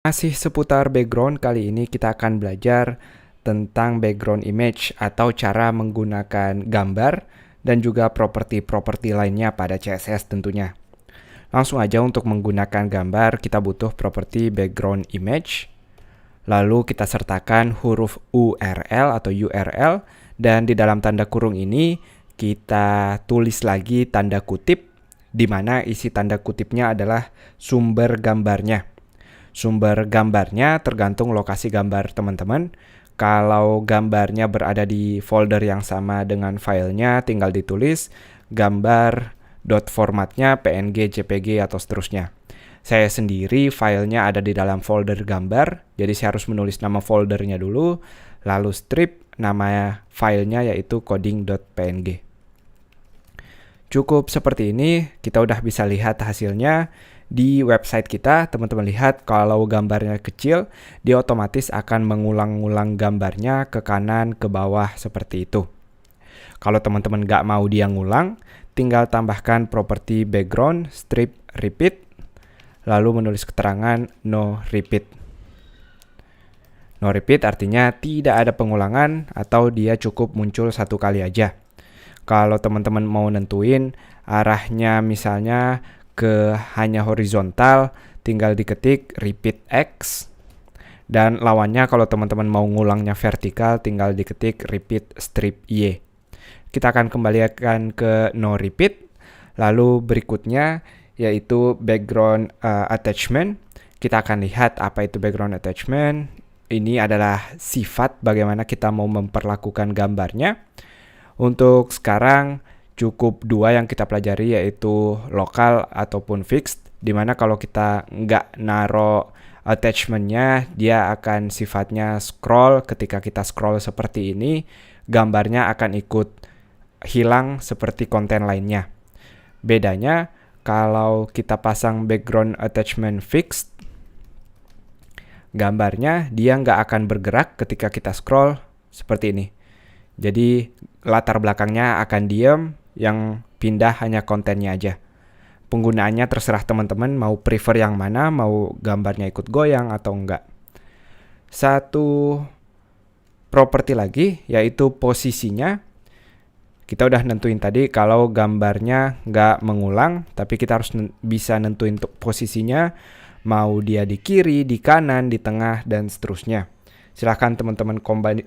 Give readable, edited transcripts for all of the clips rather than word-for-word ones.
Masih seputar background, kali ini kita akan belajar tentang background image atau cara menggunakan gambar dan juga properti-properti lainnya pada CSS tentunya. Langsung aja untuk menggunakan gambar kita butuh properti background image. Lalu kita sertakan huruf URL atau URL dan di dalam tanda kurung ini kita tulis lagi tanda kutip di mana isi tanda kutipnya adalah sumber gambarnya. Sumber gambarnya tergantung lokasi gambar teman-teman. Kalau gambarnya berada di folder yang sama dengan filenya, tinggal ditulis gambar .formatnya PNG, JPG, atau seterusnya. Saya sendiri filenya ada di dalam folder gambar, jadi saya harus menulis nama foldernya dulu, lalu strip nama filenya yaitu coding.png. Cukup seperti ini, kita udah bisa lihat hasilnya. Di website kita, teman-teman lihat kalau gambarnya kecil, dia otomatis akan mengulang-ulang gambarnya ke kanan, ke bawah, seperti itu. Kalau teman-teman nggak mau dia ngulang, tinggal tambahkan properti background, strip, repeat, lalu menulis keterangan no repeat. No repeat artinya tidak ada pengulangan atau dia cukup muncul satu kali aja. Kalau teman-teman mau nentuin arahnya misalnya ke hanya horizontal, tinggal diketik repeat X. Dan lawannya kalau teman-teman mau ngulangnya vertikal, tinggal diketik repeat strip Y. Kita akan kembalikan ke no repeat. Lalu berikutnya yaitu background attachment. Kita akan lihat apa itu background attachment. Ini adalah sifat bagaimana kita mau memperlakukan gambarnya. Untuk sekarang cukup dua yang kita pelajari, yaitu lokal ataupun fixed, dimana kalau kita nggak naro attachmentnya, dia akan sifatnya scroll. Ketika kita scroll seperti ini, gambarnya akan ikut hilang seperti konten lainnya. Bedanya, kalau kita pasang background attachment fixed, gambarnya dia nggak akan bergerak ketika kita scroll seperti ini. Jadi latar belakangnya akan diam, yang pindah hanya kontennya aja. Penggunaannya terserah teman-teman mau prefer yang mana, mau gambarnya ikut goyang atau enggak. Satu properti lagi yaitu posisinya. Kita udah nentuin tadi kalau gambarnya nggak mengulang, tapi kita harus bisa nentuin posisinya, mau dia di kiri, di kanan, di tengah, dan seterusnya. Silahkan teman-teman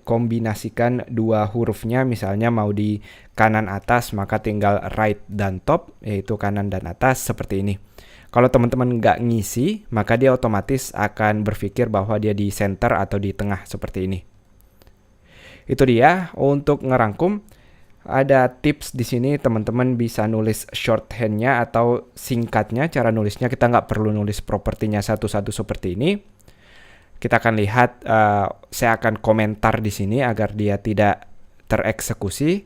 kombinasikan dua hurufnya, misalnya mau di kanan atas, maka tinggal right dan top, yaitu kanan dan atas, seperti ini. Kalau teman-teman nggak ngisi, maka dia otomatis akan berpikir bahwa dia di center atau di tengah, seperti ini. Itu dia, untuk ngerangkum, ada tips di sini, teman-teman bisa nulis shorthandnya atau singkatnya. Cara nulisnya kita nggak perlu nulis propertinya satu-satu seperti ini. Kita akan lihat, saya akan komentar di sini agar dia tidak tereksekusi.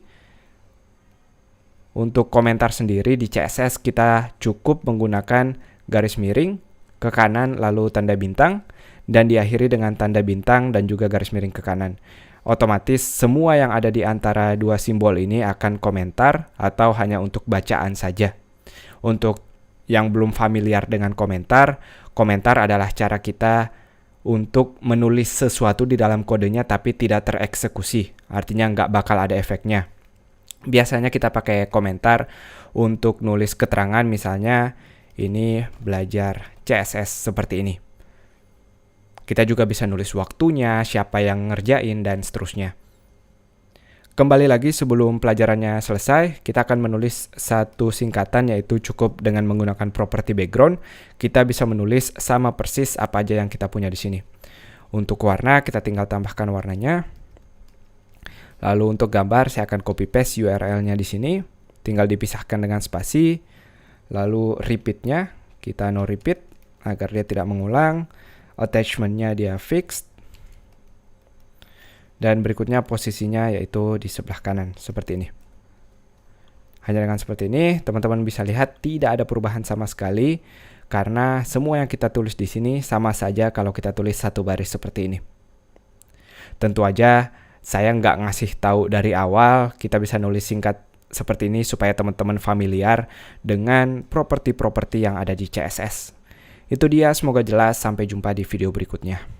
Untuk komentar sendiri di CSS kita cukup menggunakan garis miring ke kanan lalu tanda bintang dan diakhiri dengan tanda bintang dan juga garis miring ke kanan. Otomatis semua yang ada di antara dua simbol ini akan komentar atau hanya untuk bacaan saja. Untuk yang belum familiar dengan komentar, komentar adalah cara kita untuk menulis sesuatu di dalam kodenya tapi tidak tereksekusi. Artinya nggak bakal ada efeknya. Biasanya kita pakai komentar untuk nulis keterangan, misalnya ini belajar CSS seperti ini. Kita juga bisa nulis waktunya, siapa yang ngerjain, dan seterusnya. Kembali lagi sebelum pelajarannya selesai, kita akan menulis satu singkatan, yaitu cukup dengan menggunakan properti background. Kita bisa menulis sama persis apa aja yang kita punya di sini. Untuk warna, kita tinggal tambahkan warnanya. Lalu untuk gambar, saya akan copy paste URL-nya di sini. Tinggal dipisahkan dengan spasi. Lalu repeat-nya, kita no repeat agar dia tidak mengulang. Attachment-nya dia fixed. Dan berikutnya posisinya yaitu di sebelah kanan, seperti ini. Hanya dengan seperti ini, teman-teman bisa lihat tidak ada perubahan sama sekali, karena semua yang kita tulis di sini sama saja kalau kita tulis satu baris seperti ini. Tentu aja, saya nggak ngasih tahu dari awal, kita bisa nulis singkat seperti ini supaya teman-teman familiar dengan properti-properti yang ada di CSS. Itu dia, semoga jelas. Sampai jumpa di video berikutnya.